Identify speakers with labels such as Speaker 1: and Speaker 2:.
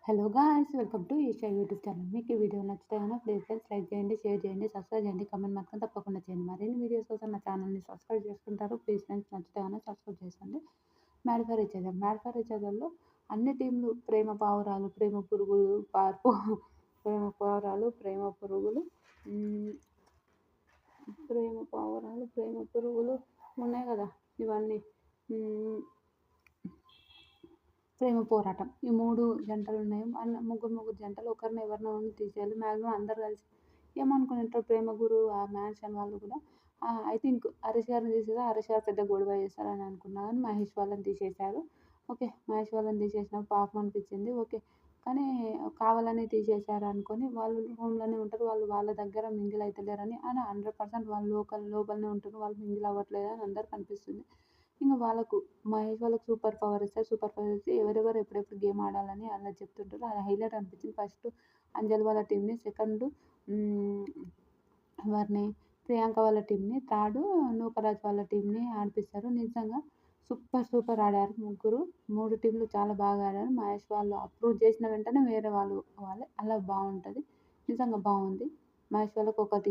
Speaker 1: Hello guys! Welcome to Esha YouTube channel. మీకు ఈ video నచ్చితే గనక ప్లీజ్ ఫ్రెండ్స్ లైక్ చేయండి, షేర్ చేయండి, సబ్స్క్రైబ్ చేయండి, కామెంట్ మాత్రం తప్పకుండా చేయండి. మరిన్ని వీడియోస్ కోసం నా ఛానల్‌ని సబ్స్క్రైబ్ చేసుకుంటారు. ప్లీజ్ ఫ్రెండ్స్ నచ్చితే గనక సబ్స్క్రైబ్ చేసుకోండి. Mad for each other. Mad for each అదర్‌లో అన్ని టీమ్‌లు ప్రేమ పావురాలు, ప్రేమ పురుగులు, ప్రేమ పావురాలు, ప్రేమ పురుగులు, హ్మ్, ప్రేమ పావురాలు, ప్రేమ పురుగులు ఉన్నాయి గదా! ఇవన్నీ. హ్మ్. ప్రేమ పోరాటం. ఈ 3 జంటలున్నాయి. ముగ్గురు జంటలు ఒకరిని ఎవరినో తీసేయాలి. మాక్సిమం అందరూ కలిసి ఏమనుకునింటారు 'ప్రేమ గురు' ఆ మ్యాన్షన్ వాళ్ళు కూడా ఐ థింక్ హరీష్ గారిని తీసేసి హరీష్ గారు పెద్ద గొడవ చేస్తారని అనుకున్నా గానీ మహేష్ వాళ్ళని తీసేశారు. ఓకే. మహేష్ వాళ్ళని తీసేసినప్పుడు పాపం అనిపించింది. ఓకే. కానీ కావాలని తీసేశారు అనుకోని వాళ్ళు రూమ్‌లోనే ఉంటారు. వాళ్ళు వాళ్ళ దగ్గర మింగిల్ అయితలేరని 100% వాళ్ళు లోపలనే ఉంటుర్రు. వాళ్ళు మింగిల్ అవ్వట్లేదని అందరికి అనిపిస్తుంది. ఇంక వాళ్ళకు మహేష్ వాళ్ళకి సూపర్ పవర్ ఇస్తారు. సూపర్ పవర్ ఇచ్చి ఎవరెవరు ఎప్పుడెప్పుడు గేమ్ ఆడాలని అలా చెప్తుంటారు. అది హైలైట్ అనిపించింది. ఫస్ట్ అంజలి వాళ్ళ టీమ్‌ని, సెకండ్ ఎవరిని ప్రియాంక వాళ్ళ టీమ్‌ని, థర్డ్ నూకరాజ్ వాళ్ళ టీమ్‌ని ఆడిపిస్తారు. నిజంగా సూపర్ ఆడారు ముగ్గురు. 3 టీమ్‌లు చాలా బాగా ఆడారు. మహేష్ వాళ్ళు అప్రూవ్ చేసిన వెంటనే వేరే వాళ్ళే అలా బావుంటది. నిజంగా బావుంది. మహేష్ వాళ్ళకి ఒకటి